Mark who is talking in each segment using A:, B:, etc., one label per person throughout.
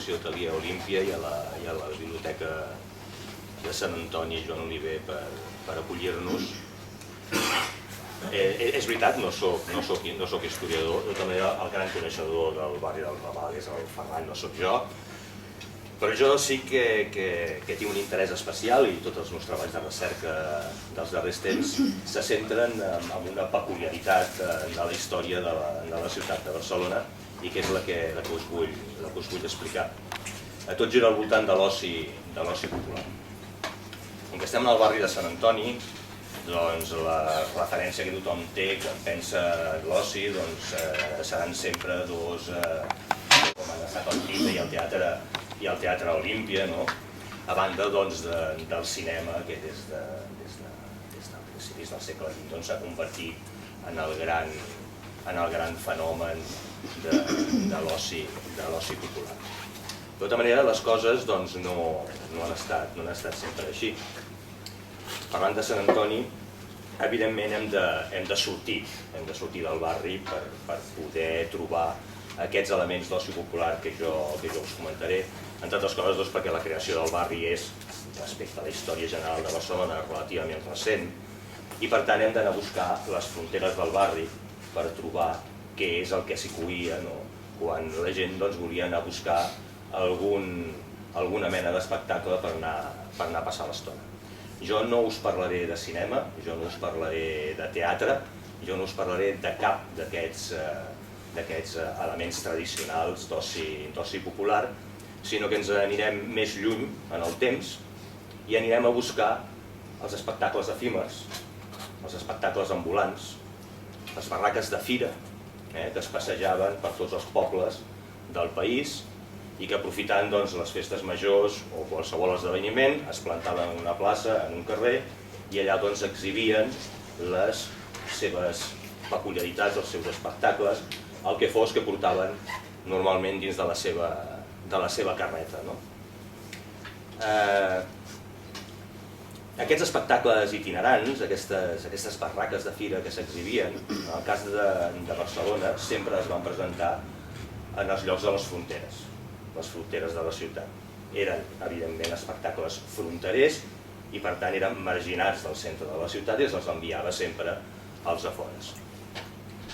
A: l'exposició Talia Olímpia i a la Biblioteca de Sant Antoni Joan Oliver per acollir-nos. És veritat, no soc historiador, de tota manera el gran coneixedor del barri del Raval és el Ferran, no soc jo, però jo sí que tinc un interès especial i tots els meus treballs de recerca dels darrers temps se centren en una peculiaritat de la història de la ciutat de Barcelona i que és la que us vull explicar. Tot gira al voltant de l'oci popular. Com que estem al barri de Sant Antoni, doncs la referència que tothom té quan pensa l'oci seran sempre dos, com han estat el Cine i el Teatre Olímpia, a banda del cinema que des dels principis del segle XX s'ha convertit en el gran fenomen de l'oci popular. De tota manera, les coses no han estat sempre així. Parlant de Sant Antoni, evidentment hem de sortir del barri per poder trobar aquests elements d'oci popular que jo us comentaré, entre altres coses perquè la creació del barri és, respecte a la història general de Barcelona, relativament recent, i per tant hem d'anar a buscar les fronteres del barri per trobar què és el que s'hi coïa quan la gent volia anar a buscar alguna mena d'espectacle per anar a passar l'estona. Jo no us parlaré de cinema, jo no us parlaré de teatre, jo no us parlaré de cap d'aquests elements tradicionals d'oci popular, sinó que ens anirem més lluny en el temps i anirem a buscar els espectacles efímers, els espectacles ambulants, les barraques de fira que es passejaven per tots els pobles del país i que aprofitant les festes majors o qualsevol esdeveniment es plantaven en una plaça, en un carrer, i allà exhibien les seves peculiaritats, els seus espectacles, el que fos que portaven normalment dins de la seva carreta. Aquests espectacles itinerants, aquestes barraques de fira que s'exhibien, en el cas de Barcelona, sempre es van presentar en els llocs de les fronteres de la ciutat. Eren, evidentment, espectacles fronterers i, per tant, eren marginats del centre de la ciutat i se'ls enviava sempre als afores.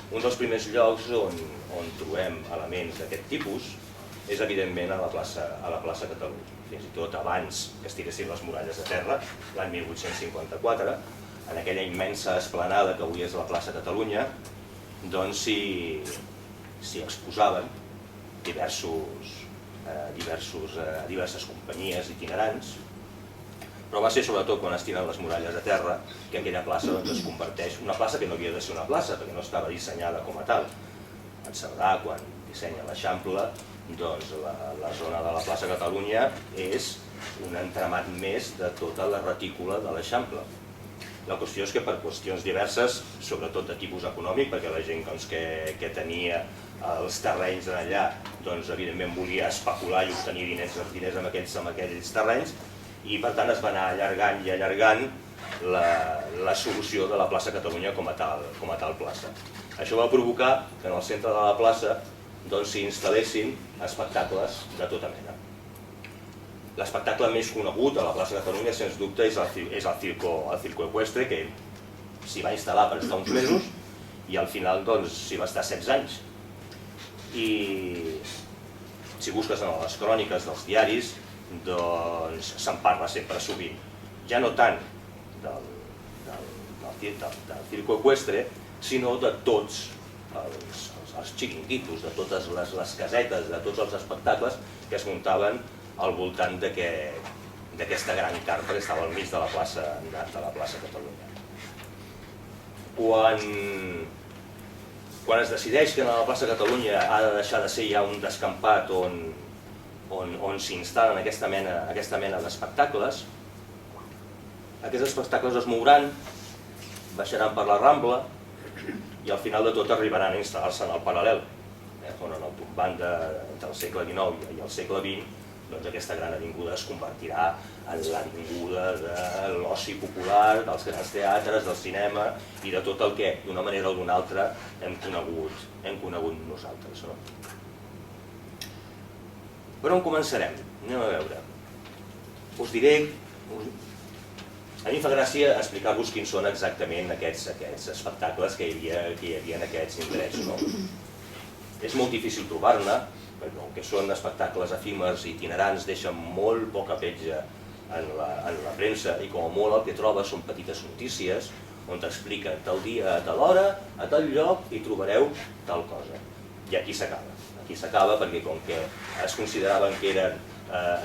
A: Un dels primers llocs on trobem elements d'aquest tipus és, evidentment, a la plaça Catalunya. Fins i tot abans que es tiressin les muralles de terra, l'any 1854, en aquella immensa esplanada que avui és la plaça Catalunya, doncs s'hi exposaven diverses companyies itinerants, però va ser sobretot quan es tiren les muralles de terra que aquella plaça es converteix en una plaça que no havia de ser una plaça perquè no estava dissenyada com a tal. En Cerdà, quan dissenya l'Eixample, doncs la zona de la plaça Catalunya és un entramat més de tota la retícula de l'Eixample. La qüestió és que per qüestions diverses, sobretot de tipus econòmic, perquè la gent que tenia els terrenys allà, doncs evidentment volia especular i obtenir diners amb aquells terrenys, i per tant es va anar allargant i allargant la solució de la plaça Catalunya com a tal plaça. Això va provocar que en el centre de la plaça s'hi instal·lessin espectacles de tota mena. L'espectacle més conegut a la plaça Catalunya, sens dubte, és el Circo Eqüestre, que s'hi va instal·lar per estar uns mesos i al final s'hi va estar 16 anys. I si busques en les cròniques dels diaris, doncs se'n parla sempre sovint, ja no tant del Circo Eqüestre, sinó de tots els xiringuitos, de totes les casetes, de tots els espectacles que es muntaven al voltant d'aquesta gran carpa que estava al mig de la plaça Catalunya. Quan es decideix que la plaça Catalunya ha de deixar de ser ja un descampat on s'instal·len aquesta mena d'espectacles, aquests espectacles es mouran, baixaran per la Rambla i al final de tot arribaran a instal·lar-se en el Paral·lel, on en el tombant entre el segle XIX i el segle XX aquesta gran avinguda es convertirà en l'avinguda de l'oci popular, dels grans teatres, del cinema i de tot el que, d'una manera o d'una altra, hem conegut nosaltres. Per on començarem? Anem a veure. Us diré... A mi em fa gràcia explicar-vos quins són exactament aquests espectacles que hi havia en aquests indrets. És molt difícil trobar-ne, perquè com que són espectacles efímers i itinerants deixen molt poca petja en la premsa i com a molt el que trobes són petites notícies on t'expliquen tal dia a tal hora, a tal lloc i trobareu tal cosa. I aquí s'acaba. Aquí s'acaba perquè com que es consideraven que eren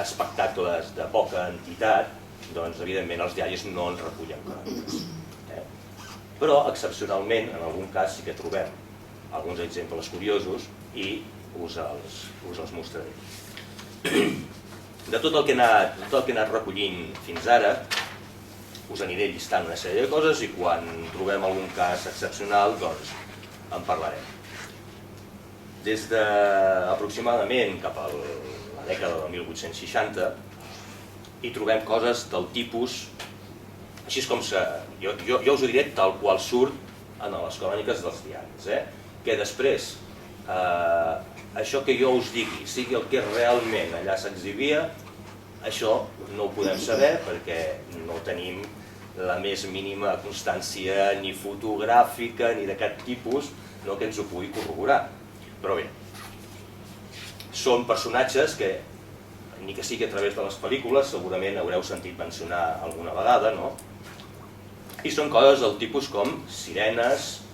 A: espectacles de poca entitat, doncs evidentment els diaris no en recullen cròniques. Però excepcionalment, en algun cas sí que trobem alguns exemples curiosos i us els mostraré. De tot el que he anat recollint fins ara, us aniré llistant una sèrie de coses i quan trobem algun cas excepcional, doncs en parlarem. Des d'aproximadament cap a la dècada del 1860 hi trobem coses del tipus, així com jo us ho diré tal qual surt en les cròniques dels diaris, que després això que jo us digui sigui el que realment allà s'exhibia, això no ho podem saber perquè no tenim la més mínima constància ni fotogràfica ni d'aquest tipus que ens ho pugui corroborar. Però bé, són personatges que, ni que sigui a través de les pel·lícules, segurament haureu sentit mencionar alguna vegada, no? I són coses del tipus com sirenes,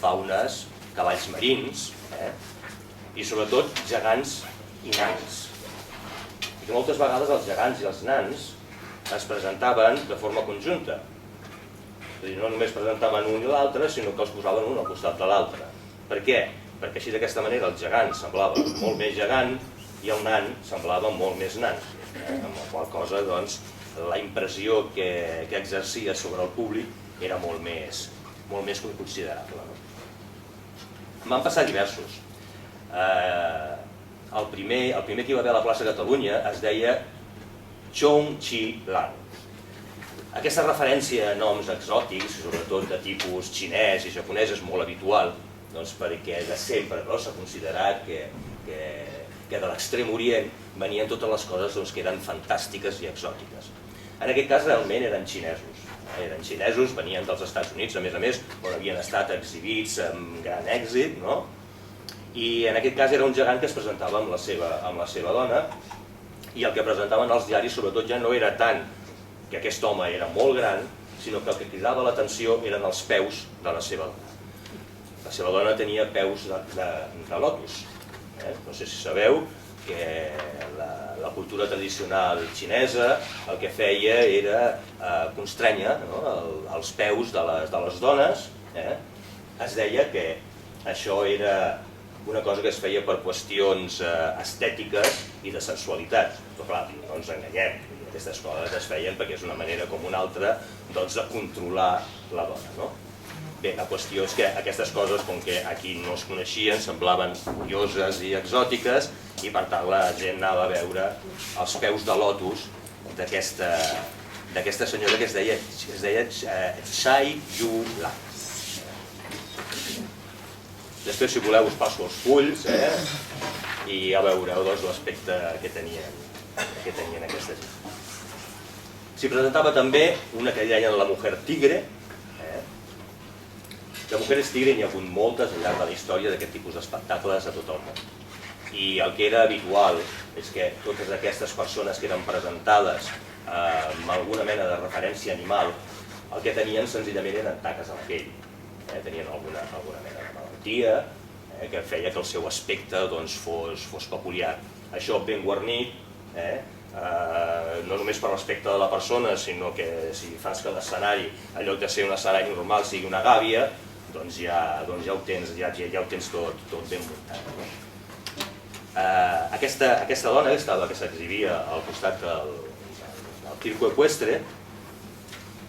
A: faunes, cavalls marins, i sobretot gegants i nans. I que moltes vegades els gegants i els nans es presentaven de forma conjunta. És a dir, no només presentaven un i l'altre, sinó que els posaven un al costat de l'altre. Per què? Perquè així d'aquesta manera el gegant semblava molt més gegant i el nan semblava molt més nan. Amb la qual cosa, doncs, la impressió que exercia sobre el públic era molt més considerable. M'han passat diversos. El primer que hi va haver a la plaça Catalunya es deia Chong Chi Lang. Aquesta referència a noms exòtics, sobretot de tipus xinès i japonès, és molt habitual, perquè de sempre s'ha considerat que de l'extrem orient venien totes les coses que eren fantàstiques i exòtiques. En aquest cas realment eren xinesos. Venien dels Estats Units, a més, on havien estat exhibits amb gran èxit, i en aquest cas era un gegant que es presentava amb la seva dona, i el que presentaven els diaris sobretot ja no era tant que aquest home era molt gran, sinó que el que cridava l'atenció eren els peus de la seva dona. La seva dona tenia peus de lotus. No sé si sabeu que la cultura tradicional xinesa el que feia era constrènyer els peus de les dones. Es deia que això era una cosa que es feia per qüestions estètiques i de sensualitat. Però clar, no ens enganyem, aquestes coses es feien perquè és una manera com una altra de controlar la dona. Bé, la qüestió és que aquestes coses, com que aquí no es coneixien, semblaven curioses i exòtiques i per tant la gent anava a veure els peus de lotus d'aquesta senyora que es deia Tsai Yu Lang. Després, si voleu, us passo els fulls i ja veureu l'aspecte que tenien aquesta gent. S'hi presentava també una que deien la mujer tigre. De mujeres tigre n'hi ha hagut moltes al llarg de la història d'aquest tipus d'espectacles a tot el món. I el que era habitual és que totes aquestes persones que eren presentades amb alguna mena de referència animal, el que tenien senzillament eren taques a la pell. Tenien alguna mena de malaltia que feia que el seu aspecte fos peculiar. Això ben guarnit, no només per l'aspecte de la persona, sinó que si fas que l'escenari, en lloc de ser un escenari normal, sigui una gàbia, doncs ja ho tens tot ben muntat. Aquesta dona que s'exhibia al costat del circo eqüestre,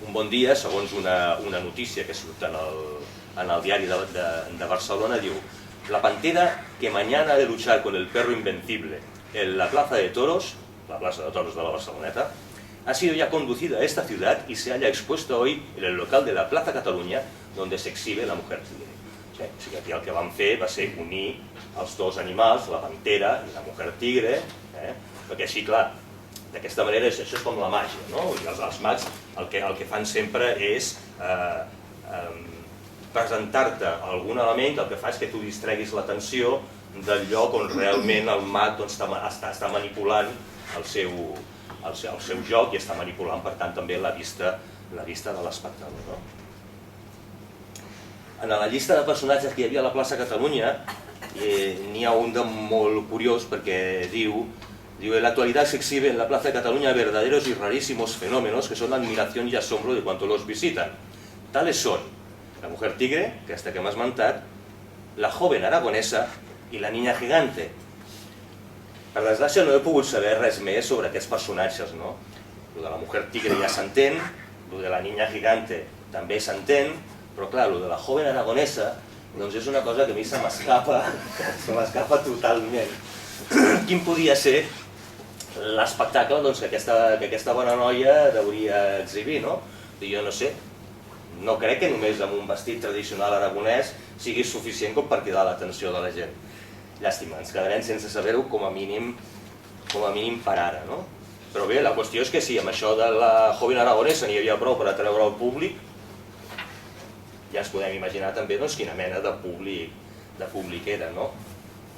A: un bon dia, segons una notícia que surt en el diari de Barcelona, diu: la pantera que mañana ha de luchar con el perro invencible en la plaza de toros, la plaza de toros de la Barceloneta, ha sido ya conducida a esta ciudad y se halla expuesta hoy en el local de la Plaza Cataluña, donde se exhibe la mujer tigre. O sigui, aquí el que vam fer va ser unir els dos animals, la pantera i la mujer tigre, perquè així, clar, d'aquesta manera això és com la màgia, no? I els mags el que fan sempre és presentar-te algun element que el que fa és que tu distreguis l'atenció del lloc on realment el mag està manipulant el seu joc i està manipulant, per tant, també la vista de l'espectador. En la llista de personatges que hi havia a la plaça Catalunya n'hi ha un de molt curiós perquè diu: en la actualidad se exhiben en la Plaza de Cataluña verdaderos y rarísimos fenómenos que son admiración y asombro de cuanto los visitan. Tales son la mujer tigre, que hasta que m'has esmentat, la joven aragonesa i la niña gigante. Per desgràcia no he pogut saber res més sobre aquests personatges, no? Lo de la mujer tigre ja s'entén, lo de la niña gigante també s'entén, però clar, lo de la joven aragonesa doncs és una cosa que a mi se m'escapa totalment. Quin podia ser l'espectacle que aquesta bona noia hauria exhibir, no? Jo no sé, no crec que només amb un vestit tradicional aragonès sigui suficient com per cridar l'atenció de la gent. Llàstima, ens quedarem sense saber-ho com a mínim per ara, no? Però bé, la qüestió és que sí, amb això de la joven aragonesa n'hi havia prou per atreure al públic, ja ens podem imaginar també quina mena de públic era, no?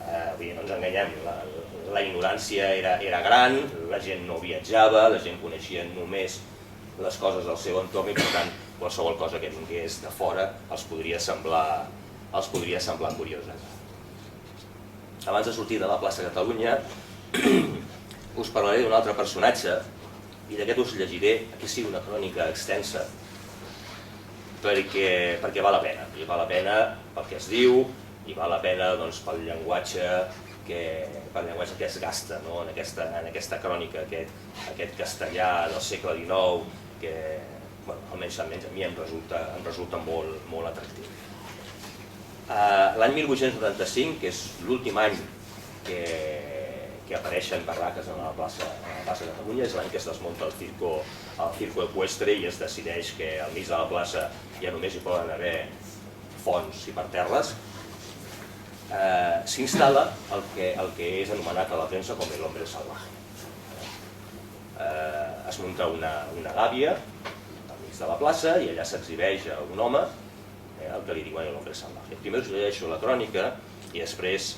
A: No ens enganyem, la ignorància era gran, la gent no viatjava, la gent coneixia només les coses del seu entorn i per tant qualsevol cosa que vingués de fora els podria semblar curiosa. Abans de sortir de la plaça Catalunya us parlaré d'un altre personatge i d'aquest us llegiré, aquí sí, una crònica extensa perquè val la pena, i val la pena pel que es diu i val la pena pel llenguatge que es gasta en aquesta crònica, aquest castellà del segle XIX que almenys a mi em resulta molt atractiu. L'any 1895, que és l'últim any que apareixen barraques a la plaça de Catalunya, és l'any que es desmunta el circo eqüestre i es decideix que al mig de la plaça ja només hi poden haver fonts i parterres. S'instal·la el que és anomenat a la premsa com el hombre salvaje. Es munta una gàbia al mig de la plaça i allà s'exhibeix un home, el que li diuen el hombre salvaje. Primer us llegeixo la crònica i després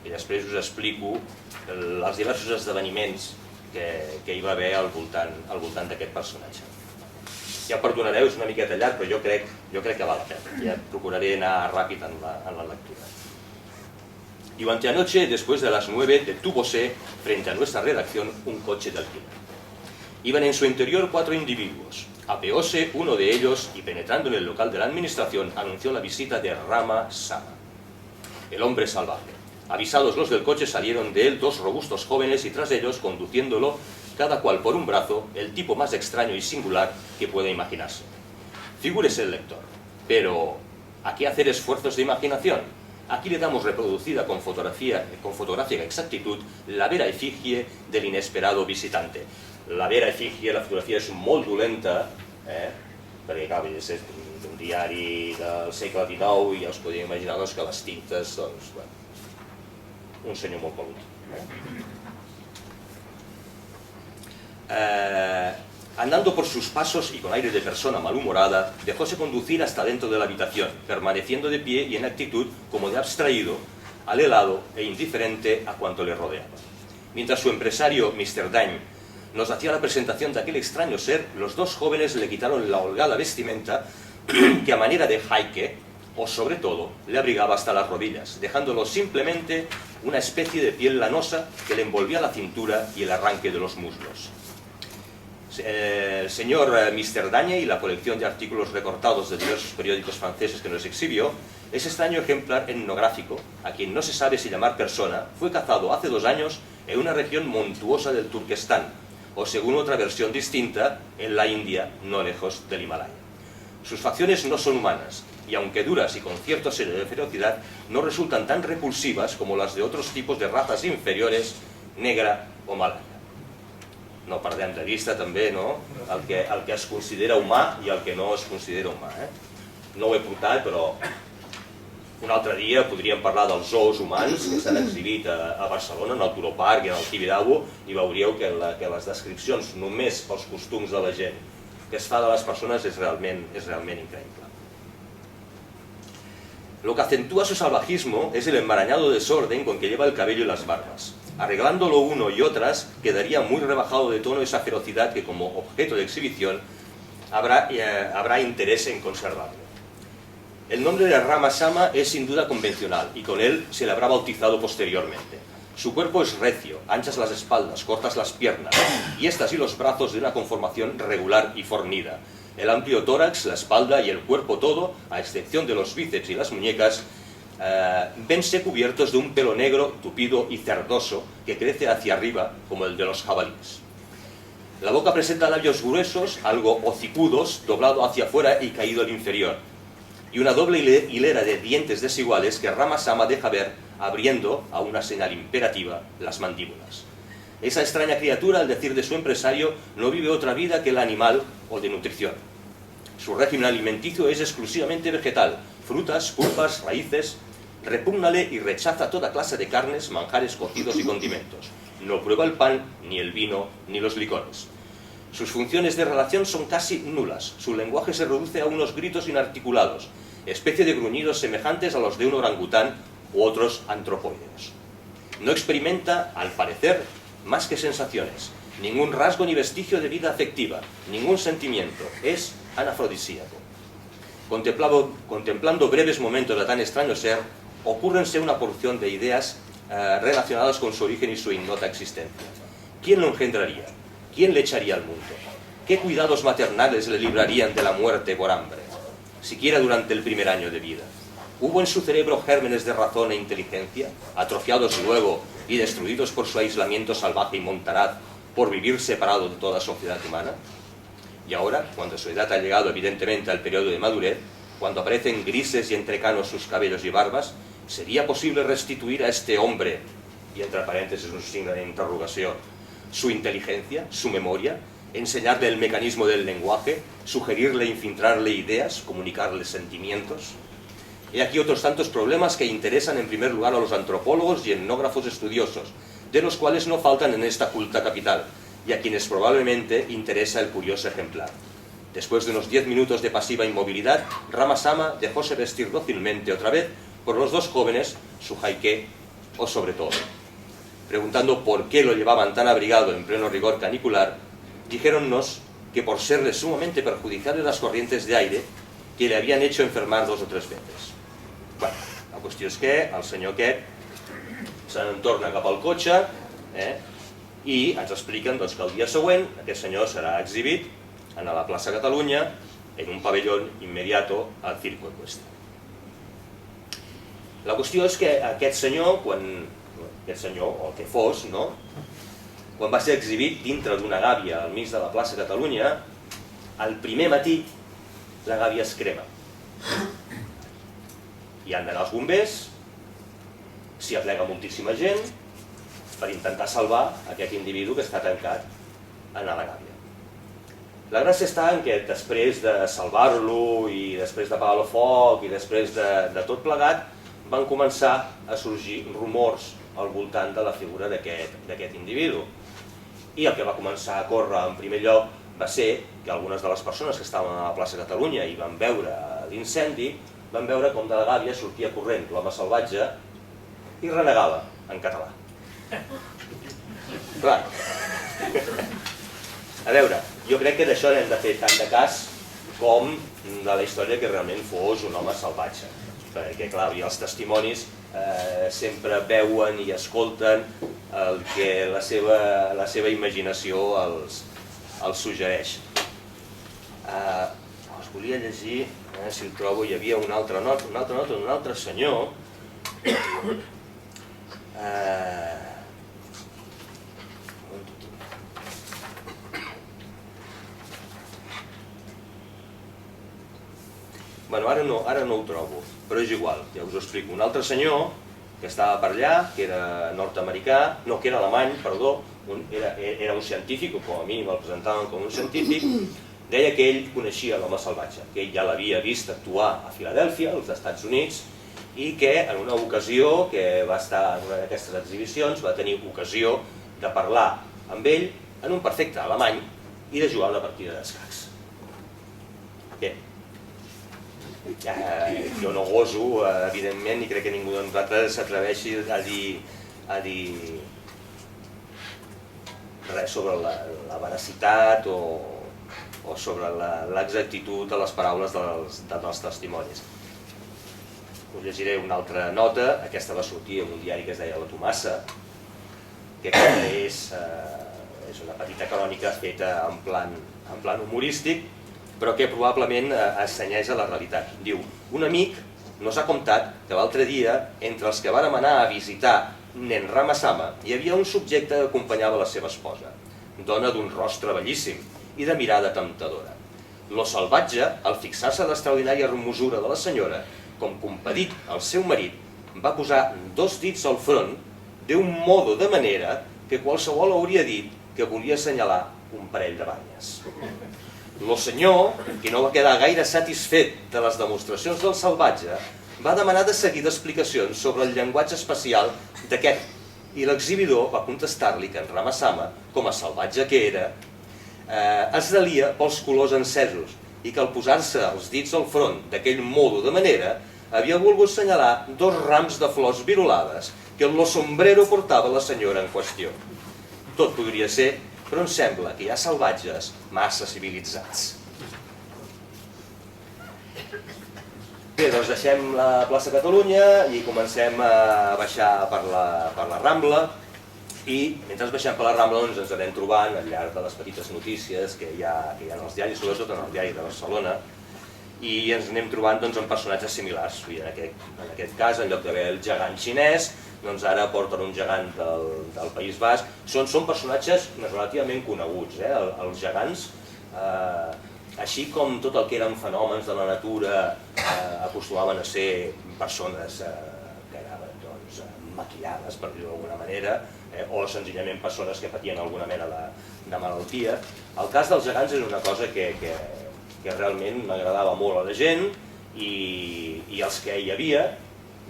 A: us explico els diversos esdeveniments que hi va haver al voltant d'aquest personatge. Ja em perdonareu, és una miqueta llarg, però jo crec que val la pena. Ja procuraré anar ràpid en la lectura. Durante anoche, después de las 9, detúvose frente a nuestra redacción un coche de alquiler. Iban en su interior 4 individuos. Apeóse uno de ellos y penetrando en el local de la administración anunció la visita de Rama Sama, el hombre salvaje. Avisados los del coche salieron de él 2 robustos jóvenes y tras ellos, conduciéndolo cada cual por un brazo, el tipo más extraño y singular que pueda imaginarse. Figúrese el lector, pero ¿a qué hacer esfuerzos de imaginación? Aquí le damos reproducida con fotográfica exactitud la vera efigie del inesperado visitante. La vera efigie, la fotografia és molt dolenta, perquè clar, és un diari del segle XIX i ja us podeu imaginar que les tintes, un senyor molt pelut. Andando por sus pasos y con aire de persona malhumorada, dejóse conducir hasta dentro de la habitación, permaneciendo de pie y en actitud como de abstraído, alelado e indiferente a cuanto le rodeaba. Mientras su empresario, Mr. Dañ, nos hacía la presentación de aquel extraño ser, los 2 jóvenes le quitaron la holgada vestimenta que a manera de jaque, o sobre todo, le abrigaba hasta las rodillas, dejándolo simplemente una especie de piel lanosa que le envolvía la cintura y el arranque de los muslos. El señor Mr. Dañe y la colección de artículos recortados de diversos periódicos franceses que nos exhibió, ese extraño ejemplar etnográfico, a quien no se sabe si llamar persona, fue cazado hace 2 años en una región montuosa del Turquestán, o según otra versión distinta, en la India, no lejos del Himalaya. Sus facciones no son humanas, y aunque duras y con cierto sello de ferocidad, no resultan tan repulsivas como las de otros tipos de razas inferiores, negra o malaya. No perdem de vista també el que es considera humà i el que no es considera humà. No ho he portat, però Un altre dia podríem parlar dels zoos humans que s'han exhibit a Barcelona, en el Turó Park i en el Tibidabo, i veuríeu que les descripcions només pels costums de la gent que es fa de les persones és realment increïble. Lo que acentúa su salvajismo es el enmarañado desorden con que lleva el cabello y las barbas. Arreglándolo uno y otras, quedaría muy rebajado de tono esa ferocidad que como objeto de exhibición habrá interés en conservarlo. El nombre de Rama Sama es sin duda convencional y con él se le habrá bautizado posteriormente. Su cuerpo es recio, anchas las espaldas, cortas las piernas y estas y los brazos de una conformación regular y fornida. El amplio tórax, la espalda y el cuerpo todo, a excepción de los bíceps y las muñecas, vense cubiertos de un pelo negro, tupido y cerdoso que crece hacia arriba como el de los jabalíes. La boca presenta labios gruesos, algo hocicudos, doblado hacia afuera y caído al inferior, y una doble hilera de dientes desiguales que Rama Sama deja ver, abriendo, a una señal imperativa, las mandíbulas. Esa extraña criatura, al decir de su empresario, no vive otra vida que el animal o de nutrición. Su régimen alimenticio es exclusivamente vegetal, frutas, pulpas, raíces. Repúgnale y rechaza toda clase de carnes, manjares cocidos y condimentos. No prueba el pan, ni el vino, ni los licores. Sus funciones de relación son casi nulas. Su lenguaje se reduce a unos gritos inarticulados, especie de gruñidos semejantes a los de un orangután u otros antropóideos. No experimenta, al parecer, más que sensaciones, ningún rasgo ni vestigio de vida afectiva, ningún sentimiento. Es anafrodisíaco. Contemplando breves momentos de tan extraño ser, ocúrrense una porción de ideas relacionadas con su origen y su ignota existencia. ¿Quién lo engendraría? ¿Quién le echaría al mundo? ¿Qué cuidados maternales le librarían de la muerte por hambre? Siquiera durante el primer año de vida. ¿Hubo en su cerebro gérmenes de razón e inteligencia, atrofiados luego y destruidos por su aislamiento salvaje y montaraz, por vivir separado de toda sociedad humana? Y ahora, cuando su edad ha llegado evidentemente al periodo de madurez, cuando aparecen grises y entrecanos sus cabellos y barbas, ¿sería posible restituir a este hombre, y entre paréntesis un signo de interrogación, su inteligencia, su memoria, enseñarle el mecanismo del lenguaje, sugerirle, infiltrarle ideas, comunicarle sentimientos? He aquí otros tantos problemas que interesan en primer lugar a los antropólogos y etnógrafos estudiosos, de los cuales no faltan en esta culta capital, y a quienes probablemente interesa el curioso ejemplar. Después de unos 10 minutos de pasiva inmovilidad, Rama Sama dejóse vestir dócilmente otra vez por los dos jóvenes, su jaique o sobre todo. Preguntando por qué lo llevaban tan abrigado en pleno rigor canicular, dijéronnos que por serle sumamente perjudiciales las corrientes de aire que le habían hecho enfermar 2 o 3 veces. Bueno, la qüestió és que el senyor aquest se'n torna cap al cotxe i ens expliquen que el dia següent aquest senyor serà exhibit a la plaça Catalunya en un pabellón inmediato al Circo Ecuestre. La qüestió és que aquest senyor, o el que fos, quan va ser exhibit dintre d'una gàbia al mig de la plaça Catalunya, al primer matí la gàbia es crema. Hi han d'anar els bombers, s'hi aplega moltíssima gent per intentar salvar aquest individu que està tancat en la gàbia. La gràcia està en que després de salvar-lo i després d'apagar el foc i després de tot plegat van començar a sorgir rumors al voltant de la figura d'aquest individu. I el que va començar a córrer en primer lloc va ser que algunes de les persones que estaven a la plaça Catalunya i van veure l'incendi van veure com de la gàbia sortia corrent l'home salvatge i renegava en català. Clar. A veure, jo crec que d'això n'hem de fer tant de cas com de la història que realment fos un home salvatge. Perquè, clar, els testimonis sempre veuen i escolten el que la seva imaginació els suggereix. Us volia llegir, si el trobo, hi havia una altra nota d'un altre senyor. Bueno, ara no ho trobo, però és igual, ja us ho explico. Un altre senyor que estava per allà, que era nord-americà, no, que era alemany, perdó, era un científic, o com a mínim el presentaven com un científic, deia que ell coneixia l'home salvatge, que ell ja l'havia vist actuar a Filadèlfia, als Estats Units, i que en una ocasió que va estar en una d'aquestes exhibicions va tenir ocasió de parlar amb ell en un perfecte alemany i de jugar una partida d'escacs. Bé, jo no goso, evidentment, i crec que ningú de nosaltres s'atreveixi a dir res sobre la veracitat o sobre l'exactitud de les paraules dels testimonis. Us llegiré una altra nota, aquesta va sortir en un diari que es deia La Tomassa, que és una petita crònica feta en plan humorístic, però que probablement es cenyeix a la realitat. Diu, un amic nos ha contat que l'altre dia, entre els que vàrem anar a visitar Nen Ramasama, hi havia un subjecte que acompanyava la seva esposa, dona d'un rostre bellíssim i de mirada temptadora. Lo salvatge, al fixar-se l'extraordinària hermosura de la senyora, com compadit al seu marit, va posar 2 dits al front d'un modo de manera que qualsevol hauria dit que volia assenyalar un parell de banyes. Lo senyor, que no va quedar gaire satisfet de les demostracions del salvatge, va demanar de seguida explicacions sobre el llenguatge espacial d'aquest, i l'exhibidor va contestar-li que en Ramasama, com a salvatge que era, es delia pels colors encesos i que al posar-se els dits al front d'aquell modo de manera havia volgut assenyalar 2 rams de flors virolades que en lo sombrero portava la senyora en qüestió. Tot podria ser, però em sembla que hi ha salvatges massa civilitzats. Bé, doncs deixem la plaça Catalunya i comencem a baixar per la Rambla, i mentre baixem per la Rambla ens anem trobant al llarg de les petites notícies que hi ha en els diaris, sobretot en el diari de Barcelona, i ens anem trobant amb personatges similars. En aquest cas, en lloc d'haver el gegant xinès, doncs ara porten un gegant del País Basc. Són personatges relativament coneguts, els gegants, així com tot el que eren fenòmens de la natura acostumaven a ser persones que anaven maquillades, per dir-ho d'alguna manera, o senzillament persones que patien alguna mena de malaltia. El cas dels gegants és una cosa que realment m'agradava molt a la gent, i els que hi havia,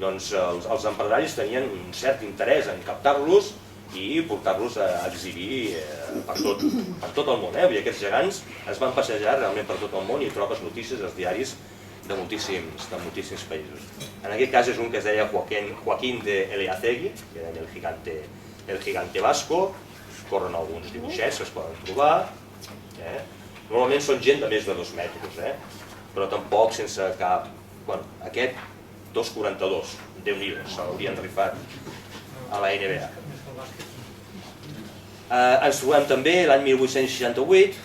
A: doncs els empresaris tenien un cert interès en captar-los i portar-los a exhibir per tot el món. Aquests gegants es van passejar realment per tot el món i trobes notícies als diaris de moltíssims països. En aquest cas és un que es deia Joaquín de Eliazegui, que era el gigante vasco, corren alguns dibuixets que es poden trobar. Normalment són gent de més de 2 metres, però tampoc sense cap... Aquest 2,42, Déu-n'hi-do, se l'haurien rifat a la NBA. Ens trobem també l'any 1868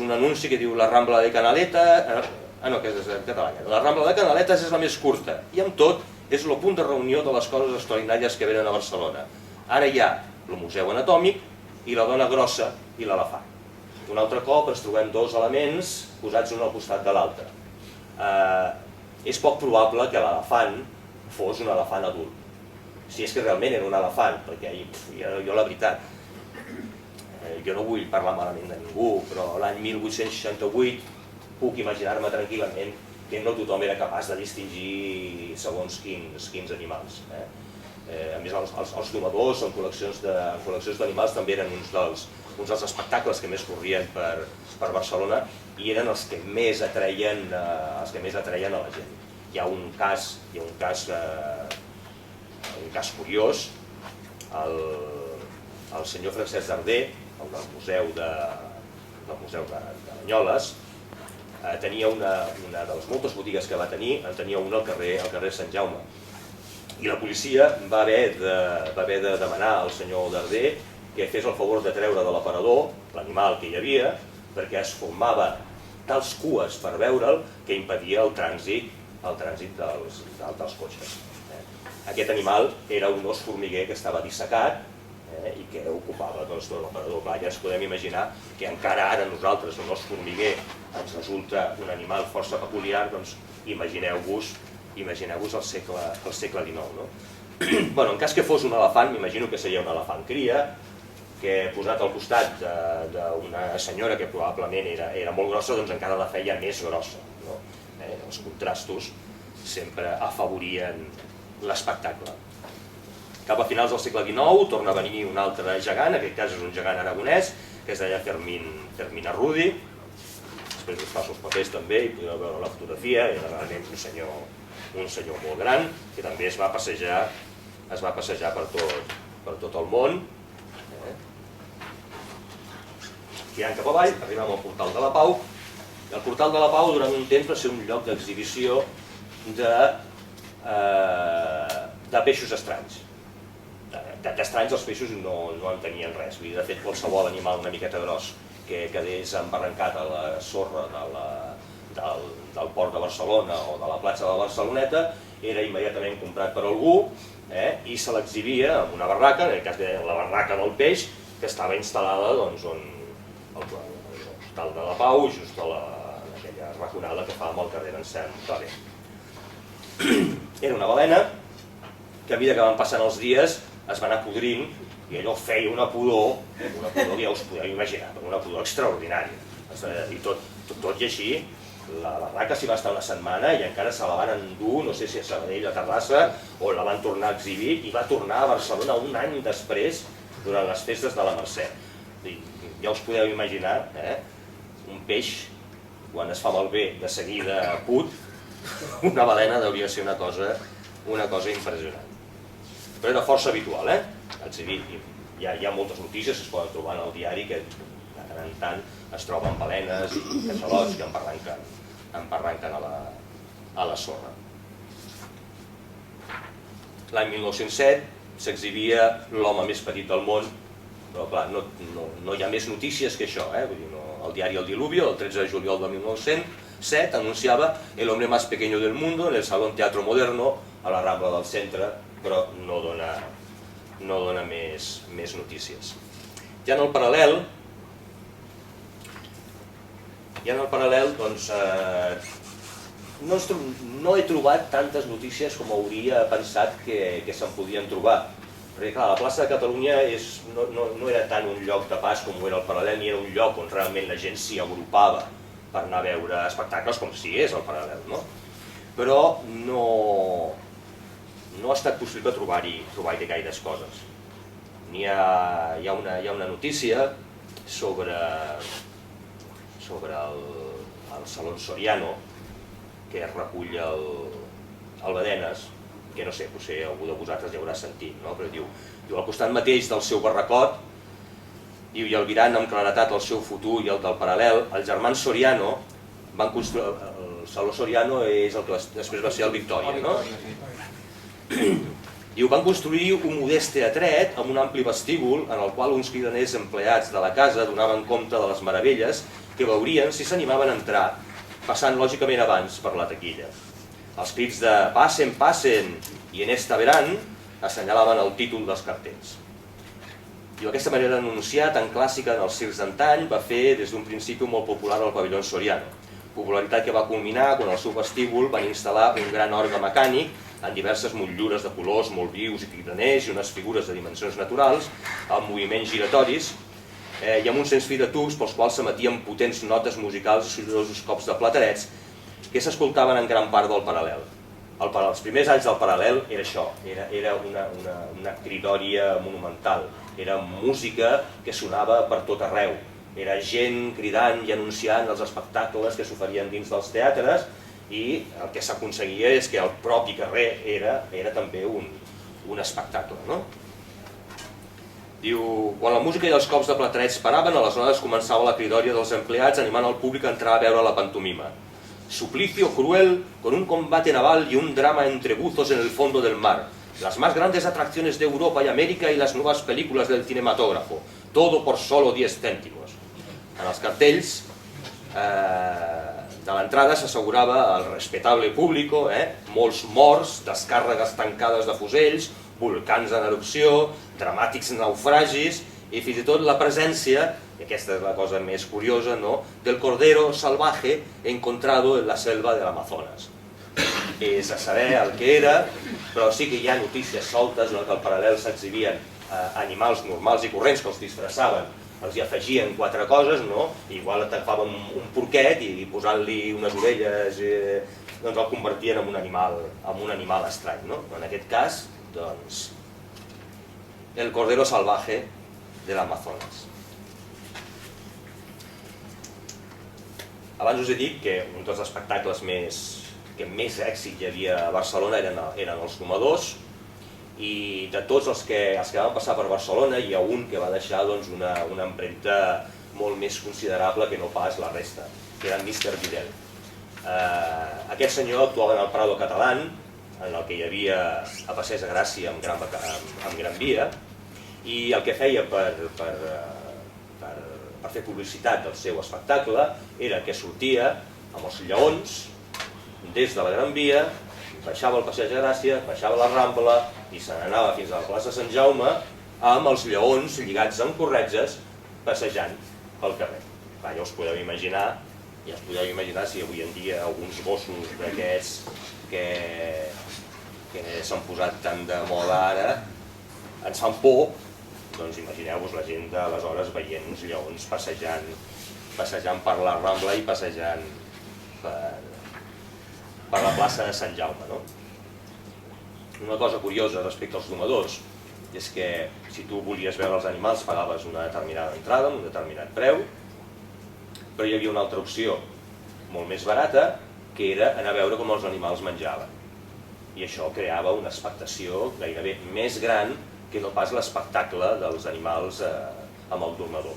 A: un anunci que diu la Rambla de Canaletas, que és en català, la Rambla de Canaletas és la més curta i amb tot és el punt de reunió de les coses extraordinàries que venen a Barcelona. Ara hi ha el Museu Anatòmic i la Dona Grossa i l'elefant. Un altre cop ens trobem 2 elements posats un al costat de l'altre. És poc probable que l'elefant fos un elefant adult, si és que realment era un elefant, perquè jo la veritat, jo no vull parlar malament de ningú, però l'any 1868 puc imaginar-me tranquil·lament que no tothom era capaç de distingir segons quins animals. A més, els domadors en col·leccions d'animals també eren uns dels espectacles que més corrien per Barcelona i eren els que més atreien a la gent. Hi ha un cas curiós, el senyor Francesc Darder, el del Museu de Banyoles, tenia una de les moltes botigues que va tenir, en tenia una al carrer Sant Jaume. I la policia va haver de demanar al senyor Darder que fes el favor de treure de l'aparador l'animal que hi havia, perquè es formava tals cues per veure'l que impedia el trànsit dels cotxes. Aquest animal era un os formiguer que estava dissecat i que ocupava tot l'aparador. Ja ens podem imaginar que encara ara a nosaltres un os formiguer ens resulta un animal força peculiar, doncs imagineu-vos el segle XIX. En cas que fos un elefant, m'imagino que seria un elefant cria, que posat al costat d'una senyora que probablement era molt grossa, doncs encara la feia més grossa. Els contrastos sempre afavorien l'espectacle. Cap a finals del segle XIX torna a venir un altre gegant, en aquest cas és un gegant aragonès, que es deia Fermín Arrudi. Després us passo els papers també, i podeu veure la fotografia, era realment un senyor molt gran, que també es va passejar per tot el món. Tirant cap avall, arribem al Portal de la Pau. El Portal de la Pau durant un temps va ser un lloc d'exhibició de peixos estranys. D'estranys els peixos no en tenien res. De fet, qualsevol animal una miqueta gros que quedés embarrancat a la sorra del port de Barcelona o de la platja de Barceloneta era immediatament comprat per algú i se l'exhibia en una barraca, en el cas de la barraca del peix, que estava instal·lada on l'Hospital de la Pau, just a aquella raconada que fa amb el carrer d'Anselm Clavé. Era una balena que a mesura que van passant els dies es va anar podrint i allò feia una pudor que ja us podeu imaginar, una pudor extraordinària. I tot i així, la barraca s'hi va estar una setmana i encara se la van endur, no sé si a Sabadell o a Terrassa, o la van tornar a exhibir i va tornar a Barcelona un any després, durant les festes de la Mercè. Ja us podeu imaginar, un peix, quan es fa malbé, de seguida put, una balena hauria de ser una cosa impressionant. Però era força habitual, hi ha moltes notícies que es poden trobar en el diari que de tant en tant es troben balenes i catxalots que embarranquen a la sorra. L'any 1907 s'exhibia l'home més petit del món, però clar, no hi ha més notícies que això. El diari El Diluvio, el 13 de juliol de 1907, anunciava el hombre más pequeño del mundo en el Salón Teatro Moderno a la Rambla del Centre, però no dona més notícies. Ja en el paral·lel, doncs, no he trobat tantes notícies com hauria pensat que se'n podien trobar. Perquè clar, la plaça de Catalunya no era tant un lloc de pas com ho era el Paral·lel, ni era un lloc on realment la gent s'hi agrupava per anar a veure espectacles com si és el Paral·lel, no? Però no ha estat possible trobar-hi gaires coses. Hi ha una notícia sobre el Salón Soriano, que es recull al Badenes, que no sé, potser algú de vosaltres ja haurà sentit, però diu, al costat mateix del seu barracot, i albirant amb claretat el seu futur i el del Paral·lel, els germans Soriano van construir... El Saló Soriano és el que després va ser el Victòria, no? Diu, van construir un modest teatret amb un ampli vestíbul en el qual uns cridaners empleats de la casa donaven compte de les meravelles que veurien si s'animaven a entrar, passant lògicament abans per la taquilla. Els crits de "passen, passen" i "en esta verán" assenyalaven el títol dels cartells. I aquesta manera d'anunciar tan clàssica en els circs d'antany va fer des d'un principi molt popular al pavelló Soriano, popularitat que va culminar quan al seu vestíbul van instal·lar un gran orgue mecànic en diverses motllures de colors molt vius i cridaners i unes figures de dimensions naturals, amb moviments giratoris i amb uns sensfil de tubs pels quals s'emetien potents notes musicals i sorollosos cops de platerets que s'escoltaven en gran part del Paral·lel. Els primers anys del Paral·lel era això, era una cridòria monumental, era música que sonava per tot arreu, era gent cridant i anunciant els espectacles que s'oferien dins dels teatres i el que s'aconseguia és que el propi carrer era també un espectacle. Diu, quan la música i els cops de platerets paraven, aleshores començava la cridòria dels empleats animant el públic a entrar a veure la pantomima. Suplicio cruel con un combate naval y un drama entre buzos en el fondo del mar. Las más grandes atracciones de Europa y América y las nuevas películas del cinematógrafo. Todo por solo 10 céntimos. En els cartells de l'entrada s'assegurava el respetable público, molts morts, descàrregues tancades de fusells, volcans en erupció, dramàtics naufragis i fins i tot la presència, i aquesta és la cosa més curiosa, del cordero salvaje encontrado en la selva de l'Amazones. És a saber el que era, però sí que hi ha notícies soltes en què al Paral·lel s'exhibien animals normals i corrents que els disfressaven els hi afegien 4 coses, igual agafaven un porquet i posant-li unes orelles doncs el convertien en un animal estrany. En aquest cas, doncs, el cordero salvaje de l'Amazones. Abans us he dit que un dels espectacles que més èxit hi havia a Barcelona eren els domadors, i de tots els que van passar per Barcelona hi ha un que va deixar una empremta molt més considerable que no pas la resta, que era Mr. Vidal. Aquest senyor actuava en el Prado Catalán, en el que hi havia a Passeig de Gràcia amb Gran Via, i el que feia per fer publicitat del seu espectacle era que sortia amb els lleons des de la Gran Via, baixava el Passeig de Gràcia, baixava la Rambla i se n'anava fins a la plaça Sant Jaume amb els lleons lligats amb corretges passejant pel carrer. Ja us podeu imaginar si avui en dia alguns gossos d'aquests que s'han posat tan de moda ara ens fan por, doncs imagineu-vos la gent d'aleshores veient uns lleons passejant per la Rambla i passejant per la plaça de Sant Jaume. Una cosa curiosa respecte als domadors és que si tu volies veure els animals pagaves una determinada entrada, un determinat preu, però hi havia una altra opció molt més barata, que era anar a veure com els animals menjaven. I això creava una expectació gairebé més gran que no pas l'espectacle dels animals amb el domador.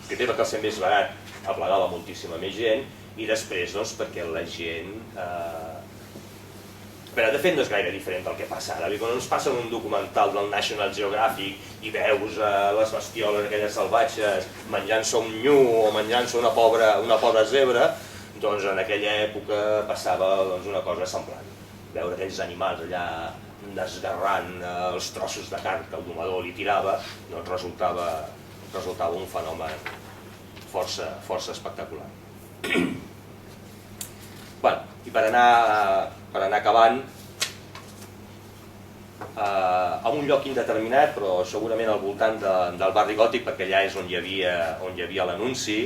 A: Primer perquè el ser més barat aplegava moltíssima més gent, i després perquè la gent... De fet no és gaire diferent del que passa ara. Quan ens passa un documental del National Geographic i veus les bestioles aquelles salvatges menjant-se un nyu o menjant-se una pobra zebra, doncs en aquella època passava una cosa semblant. Veure aquells animals allà desgarrant els trossos de carn que el domador li tirava, doncs resultava un fenomen força espectacular. I per anar acabant, a un lloc indeterminat, però segurament al voltant del barri gòtic, perquè allà és on hi havia l'anunci,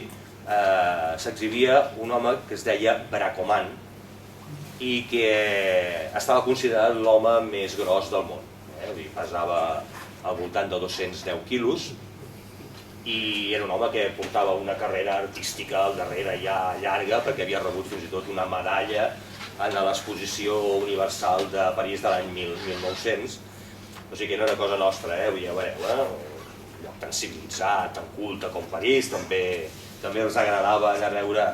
A: s'exhibia un home que es deia Bracoman i que estava considerat l'home més gros del món. Pesava al voltant de 210 quilos i era un home que portava una carrera artística al darrere ja llarga, perquè havia rebut fins i tot una medalla en l'exposició universal de París de l'any 1900. O sigui que no era cosa nostra, ja veureu, un lloc tan civilitzat, tan culte com París, també els agradava anar a veure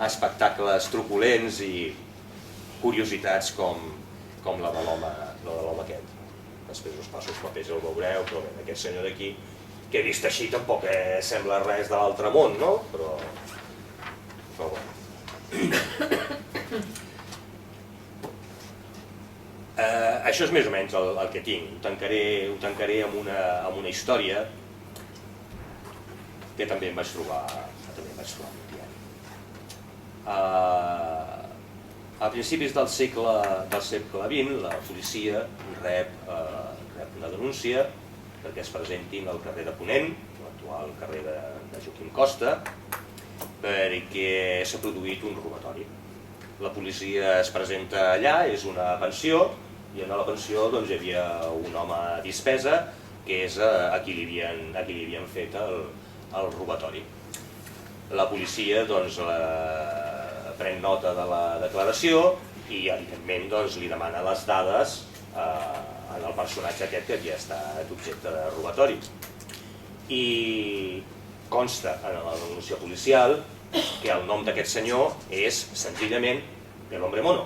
A: espectacles truculents i curiositats com la de l'home aquest. Després us passo els papers i el veureu, però bé, aquest senyor d'aquí, que vist així tampoc sembla res de l'altre món, no? Però això és més o menys el que tinc. Ho tancaré amb una història que també em vaig trobar al diari. A principis del segle XX, la policia rep una denúncia perquè es presentin al carrer de Ponent, l'actual carrer de Joaquim Costa, perquè s'ha produït un robatori. La policia es presenta allà, és una pensió, i en la pensió hi havia un home dispesa que és a qui li havien fet el robatori. La policia pren nota de la declaració i evidentment li demana les dades en el personatge aquest que havia estat objecte de robatori. I consta en la denúncia policial que el nom d'aquest senyor és senzillament el hombre mono.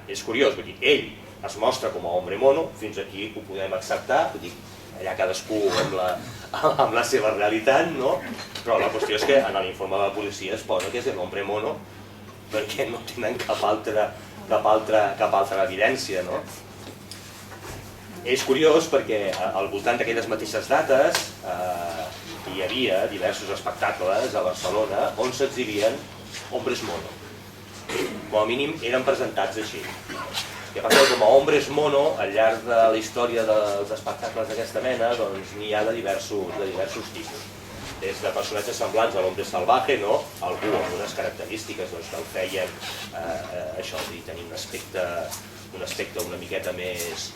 A: És curiós, ell es mostra com a hombre mono, fins aquí ho podem acceptar, allà cadascú amb la seva realitat, però la qüestió és que en l'informe de la policia es posa que és el hombre mono perquè no tenen cap altra evidència. És curiós perquè al voltant d'aquelles mateixes dates hi havia diversos espectacles a Barcelona on s'exhibien hombres mono. Com a mínim eren presentats així. que passa que com a hombres mono, al llarg de la història dels espectacles d'aquesta mena, doncs n'hi ha de diversos tipus. Des de personatges semblants a l'hombre salvaje, algú amb unes característiques que el feien tenir un aspecte una miqueta més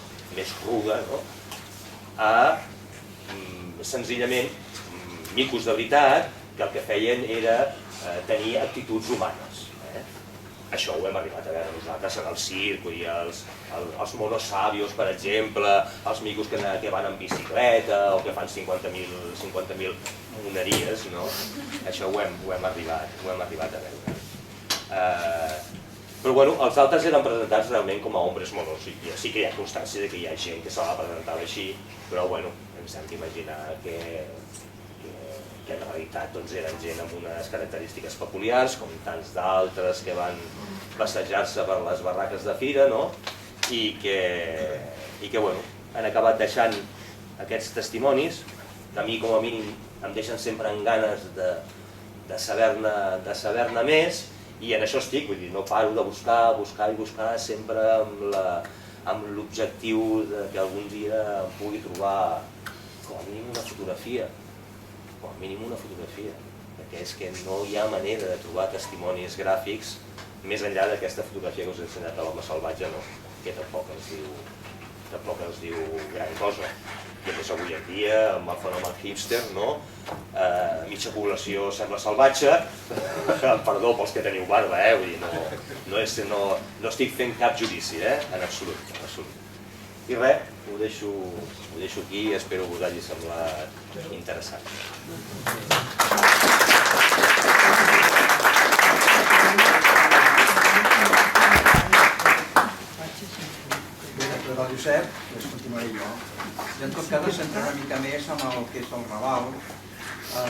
A: ruda, a senzillament micos de veritat que el que feien era tenir actituds humanes. Això ho hem arribat a veure nosaltres en el circ, els monos sabios, per exemple, els micos que van en bicicleta o que fan 50.000 moneries, això ho hem arribat a veure. Però els altres eren presentats realment com a hombres monos, sí que hi ha constància que hi ha gent que se l'ha presentat així, però ens hem d'imaginar que en realitat eren gent amb unes característiques peculiars, com tants d'altres que van passejar-se per les barraques de fira, i que han acabat deixant aquests testimonis, que a mi com a mínim em deixen sempre amb ganes de saber-ne més, i en això estic, no paro de buscar sempre amb l'objectiu que algun dia em pugui trobar com a mínim una fotografia, perquè és que no hi ha manera de trobar testimonis gràfics més enllà d'aquesta fotografia que us he ensenyat de l'home salvatge, que tampoc ens diu gran cosa. I a més avui en dia, amb el fenomen hipster, mitja població sembla salvatge, perdó pels que teniu barba, no estic fent cap judici, en absolut. I res, ho deixo aquí i espero que us hagi semblat interessant.
B: Del Josep, doncs continuaré jo. Jo en tot cas em centro una mica més en el que és el Raval,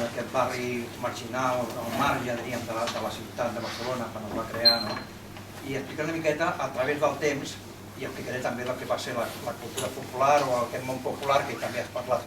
B: aquest barri marginal, al marge, diríem, de la ciutat de Barcelona, quan es va crear, i explicar una miqueta a través del temps, i explicaré també el que va ser la cultura popular o aquest món popular que també has parlat.